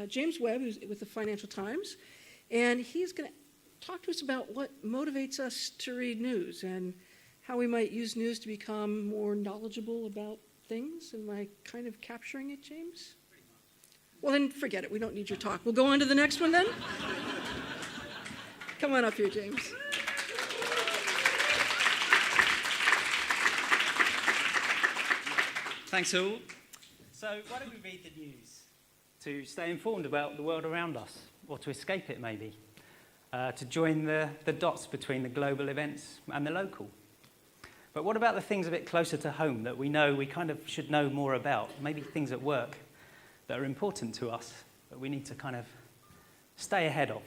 James Webb, who's with the Financial Times, and he's going to talk to us about what motivates us to read news and how we might use news to become more knowledgeable about things. Am I kind of capturing it, James? Well, then forget it. We don't need your talk. We'll go on to the next one then. Come on up here, James. Thanks all. So why don't we read the news to stay informed about the world around us, or to escape it maybe, to join the dots between the global events and the local. But what about the things a bit closer to home that we know we kind of should know more about? Maybe things at work that are important to us that we need to kind of stay ahead of.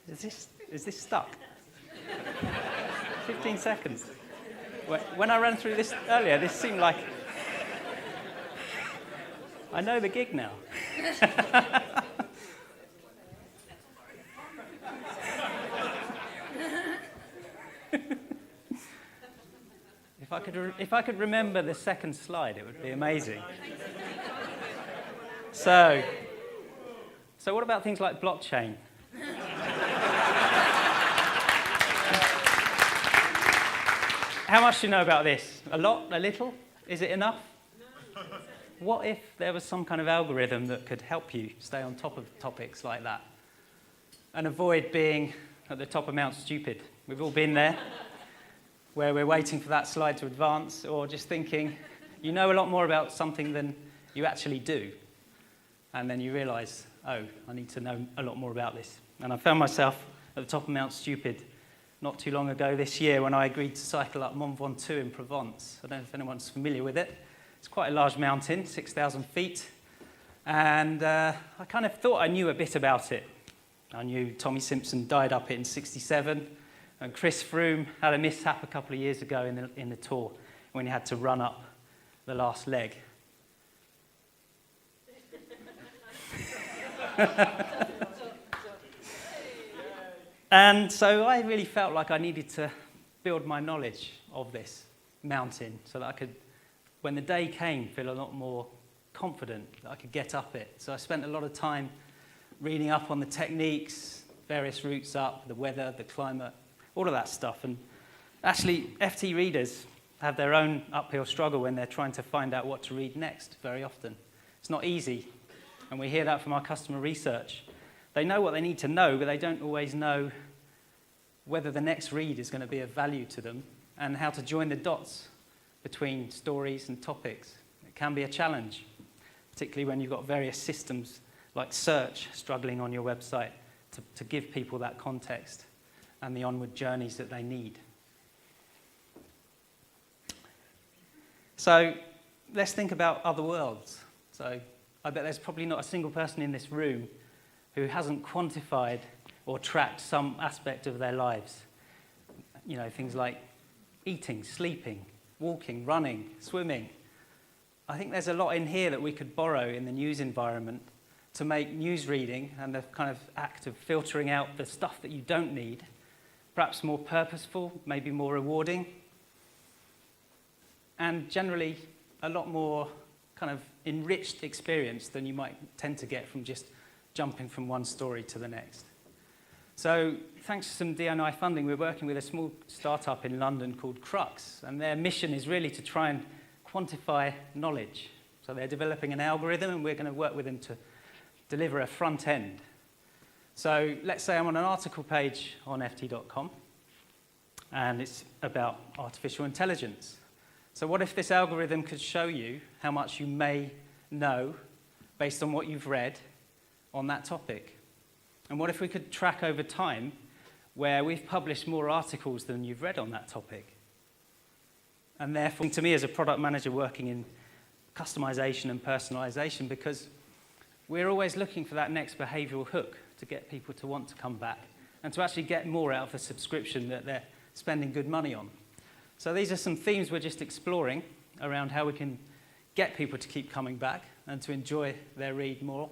Is this stuck? 15 seconds. When I ran through this earlier, this seemed like... I know the gig now. If I could remember the second slide, it would be amazing. So what about things like blockchain? How much do you know about this? A lot? A little? Is it enough? No. What if there was some kind of algorithm that could help you stay on top of topics like that and avoid being at the top of Mount Stupid? We've all been there, where we're waiting for that slide to advance, or just thinking you know a lot more about something than you actually do. And then you realise, oh, I need to know a lot more about this. And I found myself at the top of Mount Stupid not too long ago this year when I agreed to cycle up Mont Ventoux in Provence. I don't know if anyone's familiar with it. It's quite a large mountain, 6,000 feet. And I kind of thought I knew a bit about it. I knew Tommy Simpson died up it in 1967, and Chris Froome had a mishap a couple of years ago in the Tour when he had to run up the last leg. And so I really felt like I needed to build my knowledge of this mountain so that I could, when the day came, feel a lot more confident that I could get up it. So I spent a lot of time reading up on the techniques, various routes up, the weather, the climate, all of that stuff. And actually, FT readers have their own uphill struggle when they're trying to find out what to read next very often. It's not easy, and we hear that from our customer research. They know what they need to know, but they don't always know whether the next read is going to be of value to them and how to join the dots between stories and topics. It can be a challenge, particularly when you've got various systems like search struggling on your website to give people that context and the onward journeys that they need. So let's think about other worlds. So I bet there's probably not a single person in this room who hasn't quantified or tracked some aspect of their lives. You know, things like eating, sleeping, walking, running, swimming. I think there's a lot in here that we could borrow in the news environment to make news reading and the kind of act of filtering out the stuff that you don't need perhaps more purposeful, maybe more rewarding, and generally a lot more kind of enriched experience than you might tend to get from just jumping from one story to the next. So thanks to some D&I funding, we're working with a small startup in London called Crux, and their mission is really to try and quantify knowledge. So they're developing an algorithm, and we're going to work with them to deliver a front end. So let's say I'm on an article page on ft.com, and it's about artificial intelligence. So what if this algorithm could show you how much you may know based on what you've read on that topic? And what if we could track over time where we've published more articles than you've read on that topic? And therefore, to me as a product manager working in customization and personalization, because we're always looking for that next behavioral hook to get people to want to come back and to actually get more out of the subscription that they're spending good money on. So these are some themes we're just exploring around how we can get people to keep coming back and to enjoy their read more.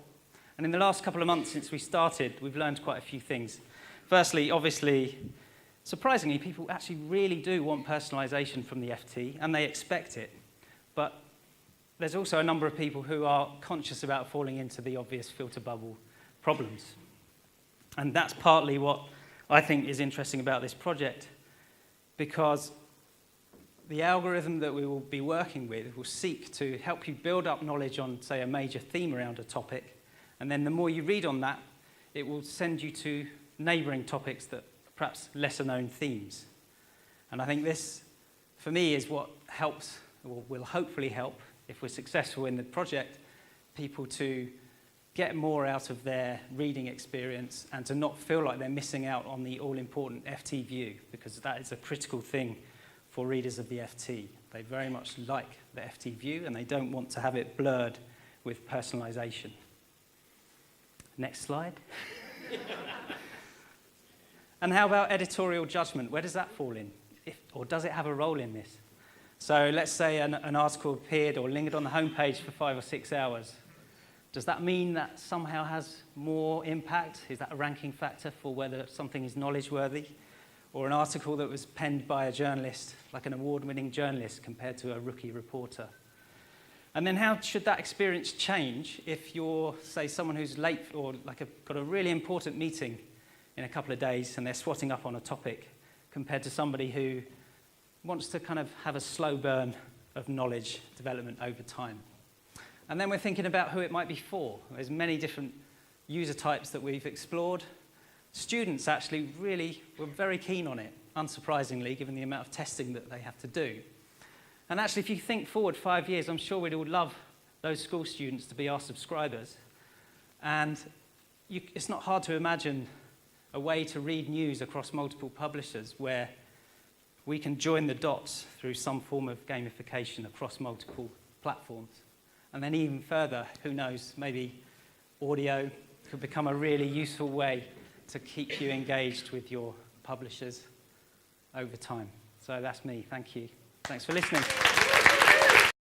And in the last couple of months since we started, we've learned quite a few things. Firstly, obviously, surprisingly, people actually really do want personalization from the FT, and they expect it. But there's also a number of people who are conscious about falling into the obvious filter bubble problems. And that's partly what I think is interesting about this project, because the algorithm that we will be working with will seek to help you build up knowledge on, say, a major theme around a topic, and then the more you read on that, it will send you to neighbouring topics that are perhaps lesser-known themes. And I think this, for me, is what helps, or will hopefully help, if we're successful in the project, people to get more out of their reading experience and to not feel like they're missing out on the all-important FT view, because that is a critical thing for readers of the FT. They very much like the FT view, and they don't want to have it blurred with personalisation. Next slide. And how about editorial judgment? Where does that fall in? Or does it have a role in this? So let's say an article appeared or lingered on the homepage for 5 or 6 hours. Does that mean that somehow has more impact? Is that a ranking factor for whether something is knowledge-worthy? Or an article that was penned by a journalist, like an award-winning journalist, compared to a rookie reporter? And then how should that experience change if you're, say, someone who's late or got a really important meeting in a couple of days and they're swatting up on a topic, compared to somebody who wants to kind of have a slow burn of knowledge development over time? And then we're thinking about who it might be for. There's many different user types that we've explored. Students actually really were very keen on it, unsurprisingly, given the amount of testing that they have to do. And actually, if you think forward 5 years, I'm sure we'd all love those school students to be our subscribers. And it's not hard to imagine a way to read news across multiple publishers where we can join the dots through some form of gamification across multiple platforms. And then even further, who knows, maybe audio could become a really useful way to keep you engaged with your publishers over time. So that's me. Thank you. Thanks for listening.